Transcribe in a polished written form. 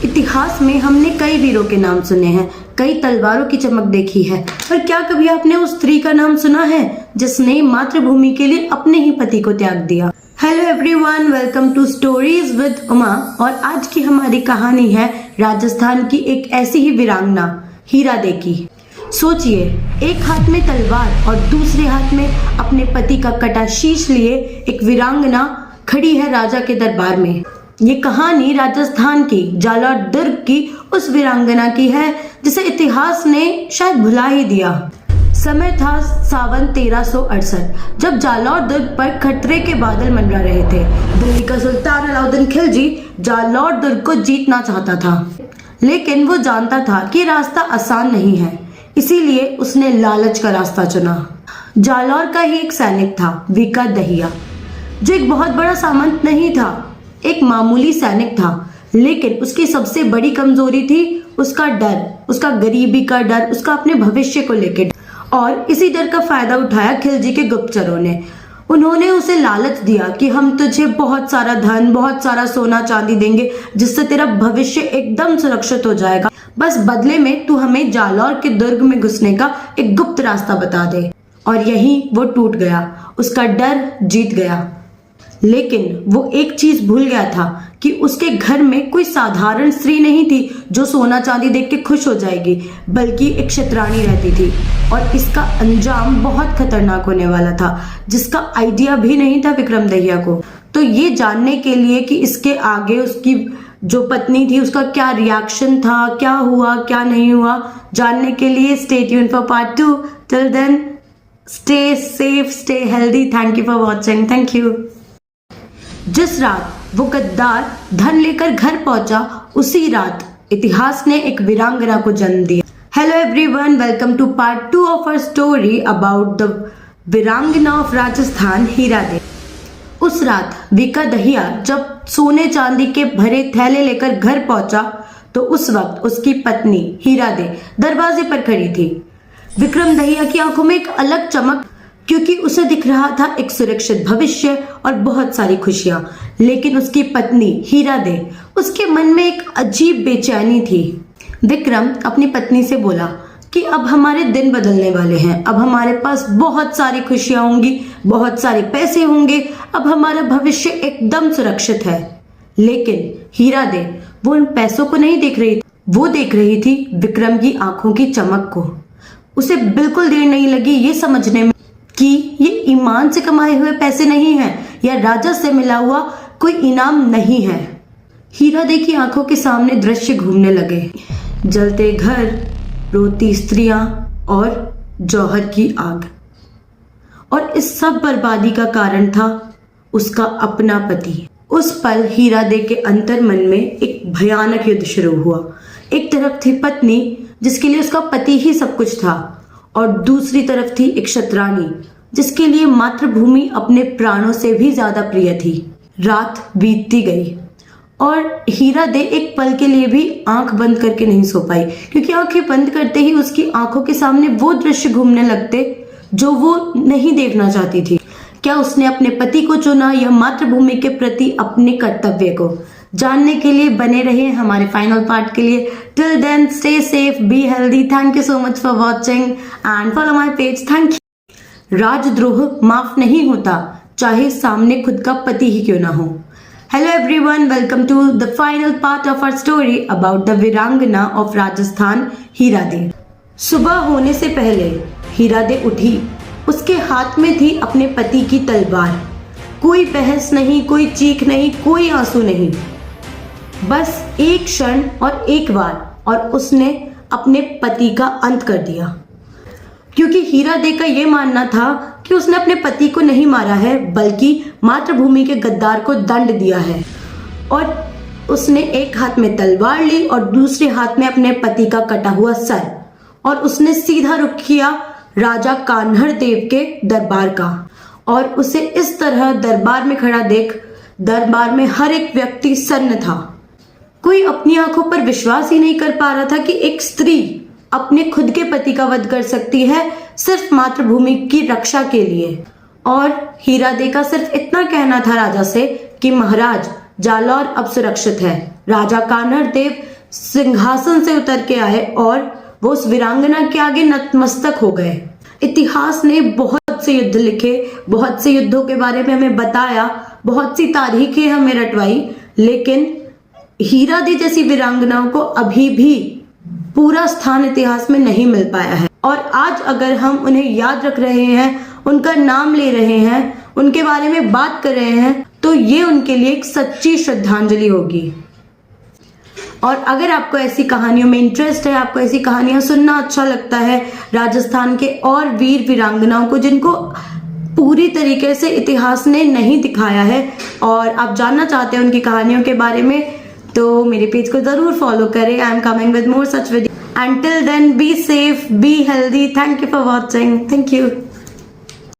इतिहास में हमने कई वीरों के नाम सुने हैं, कई तलवारों की चमक देखी है, पर क्या कभी आपने उस स्त्री का नाम सुना है जिसने मातृभूमि के लिए अपने ही पति को त्याग दिया? Hello everyone, welcome to stories with Uma. और आज की हमारी कहानी है राजस्थान की एक ऐसी ही वीरांगना हीरादे की। सोचिए, एक हाथ में तलवार और दूसरे हाथ में अपने पति का कटा शीश लिए एक वीरांगना खड़ी है राजा के दरबार में। ये कहानी राजस्थान की जालौर दुर्ग की उस वीरांगना की है जिसे इतिहास ने शायद भुला ही दिया। समय था सावन 1368, जब जालौर दुर्ग पर खतरे के बादल मंडरा रहे थे। दिल्ली का सुल्तान अलाउद्दीन खिलजी जालौर दुर्ग को जीतना चाहता था, लेकिन वो जानता था कि रास्ता आसान नहीं है, इसीलिए उसने लालच का रास्ता चुना। जालौर का ही एक सैनिक था, वीका दहिया, जो एक बहुत बड़ा सामंत नहीं था, एक मामूली सैनिक था, लेकिन उसकी सबसे बड़ी कमजोरी थी उसका डर, उसका गरीबी का डर, उसका अपने भविष्य को लेकर। और इसी डर का फायदा उठाया खिलजी के गुप्तचरों ने। उन्होंने उसे लालच दिया कि हम तुझे बहुत सारा धन, बहुत सारा सोना चांदी देंगे, जिससे तेरा भविष्य एकदम सुरक्षित हो जाएगा। बस बदले में तू हमें जालौर के दुर्ग में घुसने का एक गुप्त रास्ता बता दे। और यही वो टूट गया, उसका डर जीत गया। लेकिन वो एक चीज भूल गया था कि उसके घर में कोई साधारण स्त्री नहीं थी जो सोना चांदी देख के खुश हो जाएगी, बल्कि एक क्षत्राणी रहती थी। और इसका अंजाम बहुत खतरनाक होने वाला था, जिसका आइडिया भी नहीं था विक्रम दहिया को। तो ये जानने के लिए कि इसके आगे उसकी जो पत्नी थी उसका क्या रिएक्शन था, क्या हुआ क्या नहीं हुआ, जानने के लिए stay tuned for part 2। Till then stay safe, stay healthy. Thank you for watching. Thank you. जिस रात वो गद्दार धन लेकर घर पहुंचा, उसी रात इतिहास ने एक वीरांगना को जन्म दिया। Hello everyone, welcome to part 2 of our story about the veerangana of Rajasthan, Hirade. उस रात वीका दहिया जब सोने चांदी के भरे थैले लेकर घर पहुंचा, तो उस वक्त उसकी पत्नी हीरादे दरवाजे पर खड़ी थी। विक्रम दहिया की आंखों में एक अलग चमक, क्योंकि उसे दिख रहा था एक सुरक्षित भविष्य और बहुत सारी खुशियां। लेकिन उसकी पत्नी हीरादे, उसके मन में एक अजीब बेचैनी थी। विक्रम अपनी पत्नी से बोला कि अब हमारे दिन बदलने वाले हैं, अब हमारे पास बहुत सारी खुशियां होंगी, बहुत सारे पैसे होंगे, अब हमारा भविष्य एकदम सुरक्षित है। लेकिन हीरादे वो उन पैसों को नहीं देख रही थी, वो देख रही थी विक्रम की आंखों की चमक को। उसे बिल्कुल देर नहीं लगी ये समझने में कि ये ईमान से कमाए हुए पैसे नहीं हैं या राजा से मिला हुआ कोई इनाम नहीं है। हीरादे की आंखों के सामने दृश्य घूमने लगे, जलते घर, रोती स्त्रियां और जौहर की आग। और इस सब बर्बादी का कारण था उसका अपना पति। उस पल हीरादे के अंतर मन में एक भयानक युद्ध शुरू हुआ। एक तरफ थी पत्नी जिसके लिए उसका पति ही सब कुछ था, और दूसरी तरफ थी एक क्षत्राणी जिसके लिए मातृभूमि अपने प्राणों से भी ज्यादा प्रिय थी। रात बीतती गई और हीरादे एक पल के लिए भी आंख बंद करके नहीं सो पाई, क्योंकि आंखें बंद करते ही उसकी आंखों के सामने वो दृश्य घूमने लगते जो वो नहीं देखना चाहती थी। क्या उसने अपने पति को चुना या मातृभूमि के प्रति अपने कर्तव्य को? जानने के लिए बने रहे हमारे फाइनल पार्ट के लिए। Till then stay safe, be healthy. Thank you so much for watching and follow my page. Thank you. राजद्रोह माफ नहीं होता, चाहे सामने खुद का पति ही क्यों ना हो। Hello everyone, welcome to the final part of our story about the veerangana of Rajasthan, Hirade. सुबह होने से पहले हीरादे उठी। उसके हाथ में थी अपने पति की तलवार। कोई बहस नहीं, कोई चीख नहीं, कोई आंसू नहीं, बस एक क्षण और एक वार, और उसने अपने पति का अंत कर दिया। क्योंकि हीरादे का यह मानना था कि उसने अपने पति को नहीं मारा है, बल्कि मातृभूमि के गद्दार को दंड दिया है। और उसने एक हाथ में तलवार ली और दूसरे हाथ में अपने पति का कटा हुआ सर, और उसने सीधा रुख किया राजा कान्हड़ देव के दरबार का। और उसे इस तरह दरबार में खड़ा देख दरबार में हर एक व्यक्ति सन्न था। कोई अपनी आंखों पर विश्वास ही नहीं कर पा रहा था कि एक स्त्री अपने खुद के पति का वध कर सकती है सिर्फ मातृभूमि की रक्षा के लिए। और हीरादे का सिर्फ इतना कहना था राजा से कि महाराज, जालौर अब सुरक्षित है। राजा कान्हड़ देव सिंहासन से उतर के आए और वो उस वीरांगना के आगे नतमस्तक हो गए। इतिहास ने बहुत से युद्ध लिखे, बहुत से युद्धों के बारे में हमें बताया, बहुत सी तारीखें हमें रटवाई, लेकिन हीरादी जैसी वीरांगनाओं को अभी भी पूरा स्थान इतिहास में नहीं मिल पाया है। और आज अगर हम उन्हें याद रख रहे हैं, उनका नाम ले रहे हैं, उनके बारे में बात कर रहे हैं, तो ये उनके लिए एक सच्ची श्रद्धांजलि होगी। और अगर आपको ऐसी कहानियों में इंटरेस्ट है, आपको ऐसी कहानियां सुनना अच्छा लगता है, राजस्थान के और वीर वीरांगनाओं को जिनको पूरी तरीके से इतिहास ने नहीं दिखाया है, और आप जानना चाहते हैं उनकी कहानियों के बारे में, तो मेरे पेज को जरूर फॉलो करें। I am coming with more such video. Until then, be safe, be healthy. Thank you for watching. Thank you.